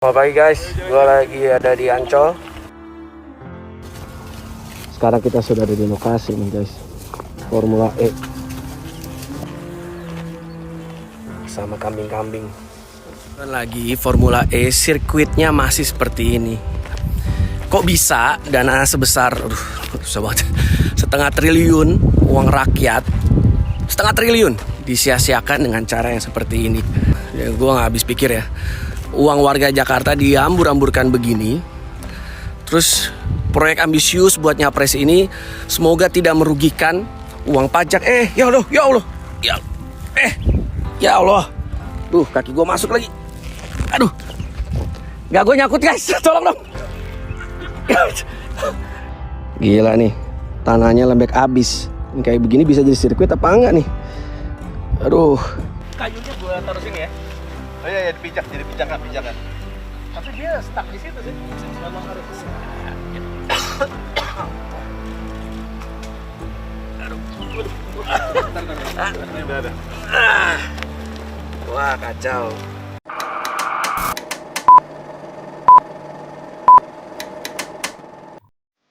Selamat pagi guys, gue lagi ada di Ancol. Sekarang kita sudah ada di lokasi nih guys, Formula E sama kambing-kambing. Dan lagi Formula E, sirkuitnya masih seperti ini. Kok bisa dana sebesar susah banget, setengah triliun uang rakyat, setengah triliun disia-siakan dengan cara yang seperti ini? Ya, gue nggak habis pikir ya. Uang warga Jakarta diambur-amburkan begini. Terus proyek ambisius buat nyapres ini semoga tidak merugikan uang pajak. Ya Allah, ya Allah, ya Allah. Duh, kaki gue masuk lagi. Aduh, gak, gue nyangkut guys, tolong dong. Gila nih, tanahnya lembek abis. Kayak begini bisa jadi sirkuit apa enggak nih? Aduh. Kayunya gue taruh sini ya. Oh iya, dipijak, jadi pijakan. Tapi dia stuck di situ sih. Memang harus. Wah, kacau.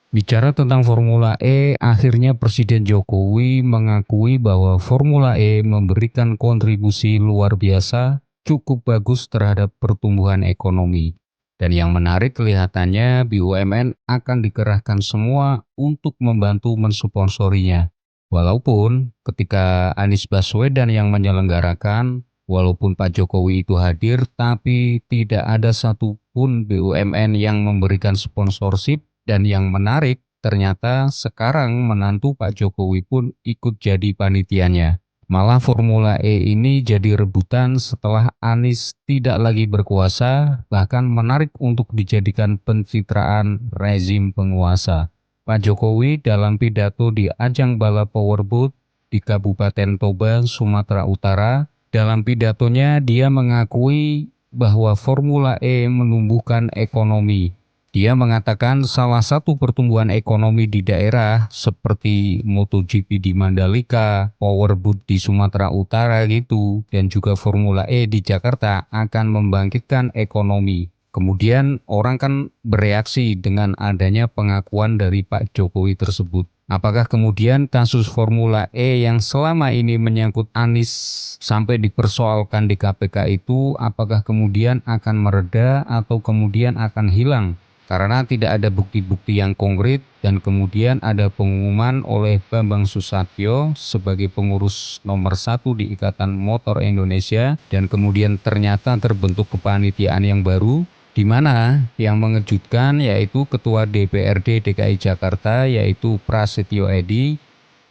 Bicara tentang Formula E, akhirnya Presiden Jokowi mengakui bahwa Formula E memberikan kontribusi luar biasa cukup bagus terhadap pertumbuhan ekonomi. Dan yang menarik kelihatannya BUMN akan dikerahkan semua untuk membantu mensponsorinya. Walaupun ketika Anies Baswedan yang menyelenggarakan, walaupun Pak Jokowi itu hadir, tapi tidak ada satupun BUMN yang memberikan sponsorship. Dan yang menarik, ternyata sekarang menantu Pak Jokowi pun ikut jadi panitianya. Malah Formula E ini jadi rebutan setelah Anies tidak lagi berkuasa, bahkan menarik untuk dijadikan pencitraan rezim penguasa. Pak Jokowi dalam pidato di ajang balap powerboat di Kabupaten Toba, Sumatera Utara, dalam pidatonya dia mengakui bahwa Formula E menumbuhkan ekonomi. Dia mengatakan salah satu pertumbuhan ekonomi di daerah seperti MotoGP di Mandalika, Powerboat di Sumatera Utara gitu, dan juga Formula E di Jakarta akan membangkitkan ekonomi. Kemudian orang kan bereaksi dengan adanya pengakuan dari Pak Jokowi tersebut. Apakah kemudian kasus Formula E yang selama ini menyangkut Anies sampai dipersoalkan di KPK itu, apakah kemudian akan mereda atau kemudian akan hilang? Karena tidak ada bukti-bukti yang konkret dan kemudian ada pengumuman oleh Bambang Susatyo sebagai pengurus nomor 1 di Ikatan Motor Indonesia dan kemudian ternyata terbentuk kepanitiaan yang baru di mana yang mengejutkan yaitu Ketua DPRD DKI Jakarta yaitu Prasetyo Edy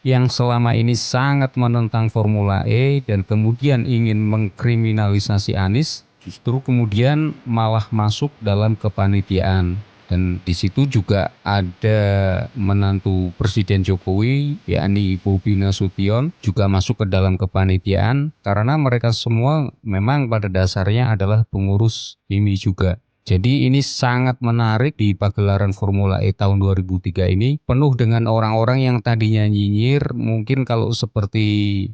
yang selama ini sangat menentang Formula E dan kemudian ingin mengkriminalisasi Anies justru kemudian malah masuk dalam kepanitiaan. Dan di situ juga ada menantu Presiden Jokowi, yakni Bobi Nasution, juga masuk ke dalam kepanitiaan karena mereka semua memang pada dasarnya adalah pengurus IMI juga. Jadi ini sangat menarik di pagelaran Formula E tahun 2003 ini, penuh dengan orang-orang yang tadinya nyinyir, mungkin kalau seperti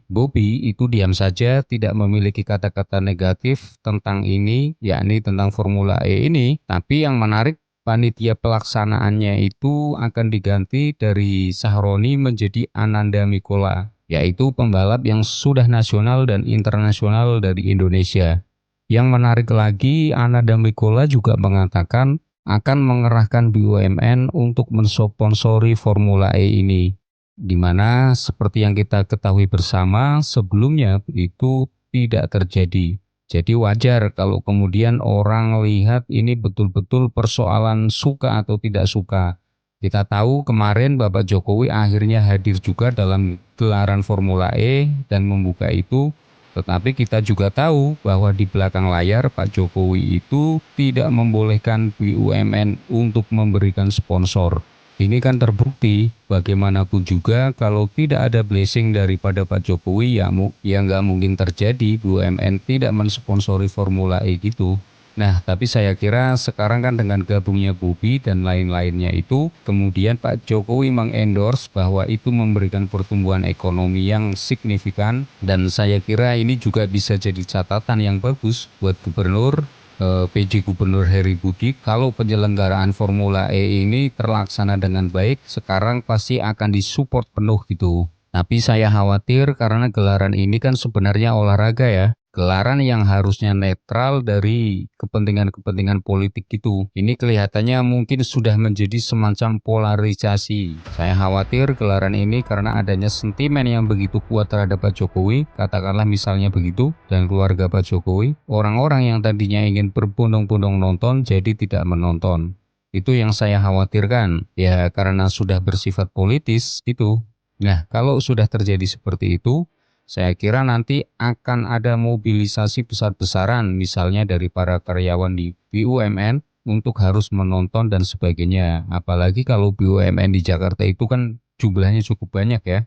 Bobi itu diam saja, tidak memiliki kata-kata negatif tentang ini, yakni tentang Formula E ini. Tapi yang menarik, panitia pelaksanaannya itu akan diganti dari Sahroni menjadi Ananda Mikola, yaitu pembalap yang sudah nasional dan internasional dari Indonesia. Yang menarik lagi, Ananda Mikola juga mengatakan akan mengerahkan BUMN untuk mensponsori Formula E ini. Di mana seperti yang kita ketahui bersama sebelumnya itu tidak terjadi. Jadi wajar kalau kemudian orang lihat ini betul-betul persoalan suka atau tidak suka. Kita tahu kemarin Bapak Jokowi akhirnya hadir juga dalam gelaran Formula E dan membuka itu. Tetapi kita juga tahu bahwa di belakang layar Pak Jokowi itu tidak membolehkan BUMN untuk memberikan sponsor. Ini kan terbukti bagaimanapun juga kalau tidak ada blessing daripada Pak Jokowi ya nggak mungkin terjadi BUMN tidak mensponsori Formula E gitu. Nah, tapi saya kira sekarang kan dengan gabungnya Bobi dan lain-lainnya itu, kemudian Pak Jokowi mengendorse bahwa itu memberikan pertumbuhan ekonomi yang signifikan dan saya kira ini juga bisa jadi catatan yang bagus buat gubernur PJ Gubernur Heri Budi, kalau penyelenggaraan Formula E ini terlaksana dengan baik, sekarang pasti akan disupport penuh gitu. Tapi saya khawatir karena gelaran ini kan sebenarnya olahraga ya. Gelaran yang harusnya netral dari kepentingan-kepentingan politik gitu. Ini kelihatannya mungkin sudah menjadi semacam polarisasi. Saya khawatir gelaran ini karena adanya sentimen yang begitu kuat terhadap Pak Jokowi, katakanlah misalnya begitu, dan keluarga Pak Jokowi, orang-orang yang tadinya ingin berbondong-bondong nonton jadi tidak menonton. Itu yang saya khawatirkan, ya karena sudah bersifat politis itu. Nah, kalau sudah terjadi seperti itu, saya kira nanti akan ada mobilisasi besar-besaran misalnya dari para karyawan di BUMN untuk harus menonton dan sebagainya. Apalagi kalau BUMN di Jakarta itu kan jumlahnya cukup banyak ya.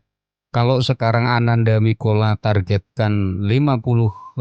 Kalau sekarang Ananda Mikola targetkan 50.000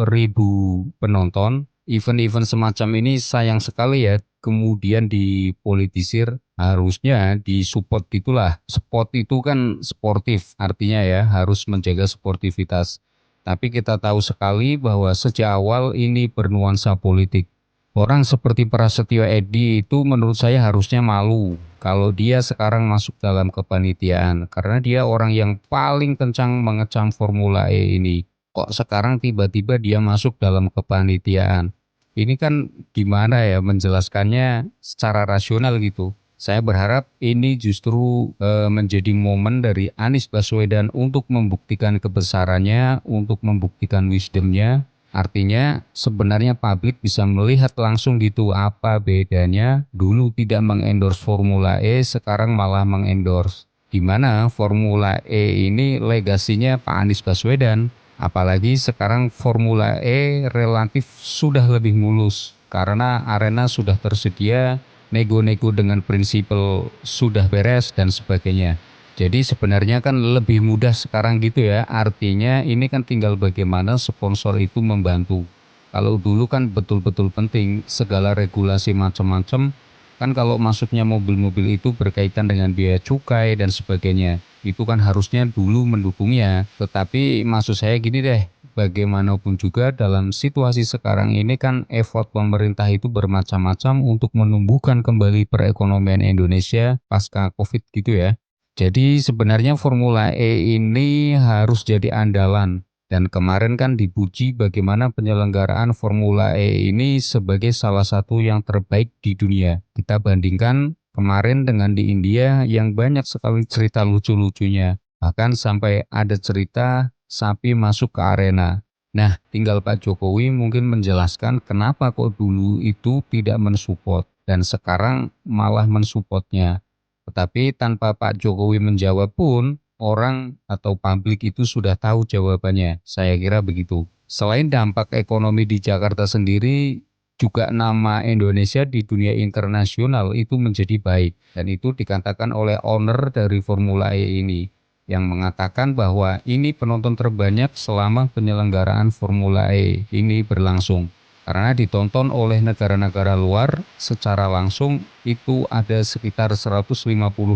penonton, event-event semacam ini sayang sekali ya kemudian dipolitisir. Harusnya disupport itulah. Sport itu kan sportif, artinya ya harus menjaga sportivitas. Tapi kita tahu sekali bahwa sejak awal ini bernuansa politik. Orang seperti Prasetyo Edy itu menurut saya harusnya malu kalau dia sekarang masuk dalam kepanitiaan, karena dia orang yang paling kencang mengecam Formula E ini. Kok sekarang tiba-tiba dia masuk dalam kepanitiaan? Ini kan gimana ya menjelaskannya secara rasional gitu. Saya berharap ini justru menjadi momen dari Anies Baswedan untuk membuktikan kebesarannya, untuk membuktikan wisdomnya. Artinya sebenarnya publik bisa melihat langsung gitu apa bedanya dulu tidak mengendorse Formula E, sekarang malah mengendorse. Di mana Formula E ini legasinya Pak Anies Baswedan. Apalagi sekarang Formula E relatif sudah lebih mulus karena arena sudah tersedia, nego-nego dengan prinsipal sudah beres dan sebagainya. Jadi sebenarnya kan lebih mudah sekarang gitu ya, artinya ini kan tinggal bagaimana sponsor itu membantu. Kalau dulu kan betul-betul penting segala regulasi macam-macam, kan kalau masuknya mobil-mobil itu berkaitan dengan biaya cukai dan sebagainya. Itu kan harusnya dulu mendukungnya, tetapi maksud saya gini deh, bagaimanapun juga dalam situasi sekarang ini kan effort pemerintah itu bermacam-macam untuk menumbuhkan kembali perekonomian Indonesia pasca Covid gitu ya. Jadi sebenarnya Formula E ini harus jadi andalan, dan kemarin kan dipuji bagaimana penyelenggaraan Formula E ini sebagai salah satu yang terbaik di dunia. Kita bandingkan kemarin dengan di India yang banyak sekali cerita lucu-lucunya. Bahkan sampai ada cerita sapi masuk ke arena. Nah, tinggal Pak Jokowi mungkin menjelaskan kenapa kok dulu itu tidak mensupport dan sekarang malah mensupportnya. Tetapi tanpa Pak Jokowi menjawab pun, orang atau publik itu sudah tahu jawabannya. Saya kira begitu. Selain dampak ekonomi di Jakarta sendiri, juga nama Indonesia di dunia internasional itu menjadi baik. Dan itu dikatakan oleh owner dari Formula E ini, yang mengatakan bahwa ini penonton terbanyak selama penyelenggaraan Formula E ini berlangsung. Karena ditonton oleh negara-negara luar secara langsung, itu ada sekitar 150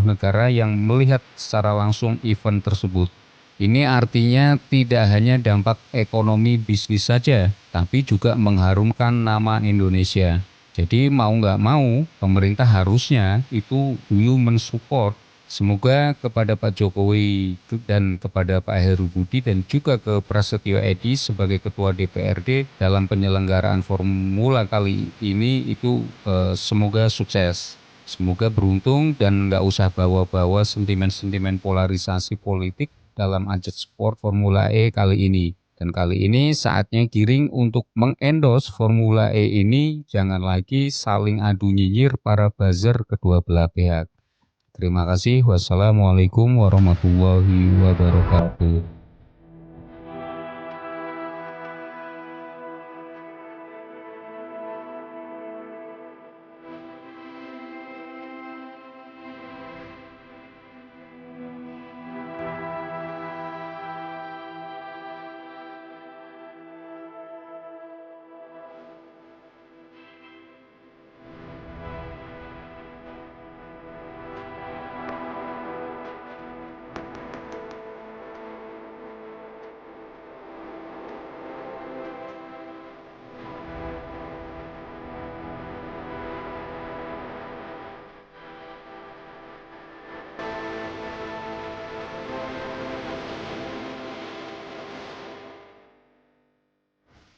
negara yang melihat secara langsung event tersebut. Ini artinya tidak hanya dampak ekonomi bisnis saja, tapi juga mengharumkan nama Indonesia. Jadi mau nggak mau, pemerintah harusnya itu dulu mensupport. Semoga kepada Pak Jokowi dan kepada Pak Heru Budi dan juga ke Prasetyo Edy sebagai Ketua DPRD dalam penyelenggaraan Formula kali ini itu semoga sukses. Semoga beruntung dan nggak usah bawa-bawa sentimen-sentimen polarisasi politik dalam ajang sport Formula E kali ini. Dan kali ini saatnya Giring untuk mengendorse Formula E ini, jangan lagi saling adu nyinyir para buzzer kedua belah pihak. Terima kasih. Wassalamualaikum warahmatullahi wabarakatuh.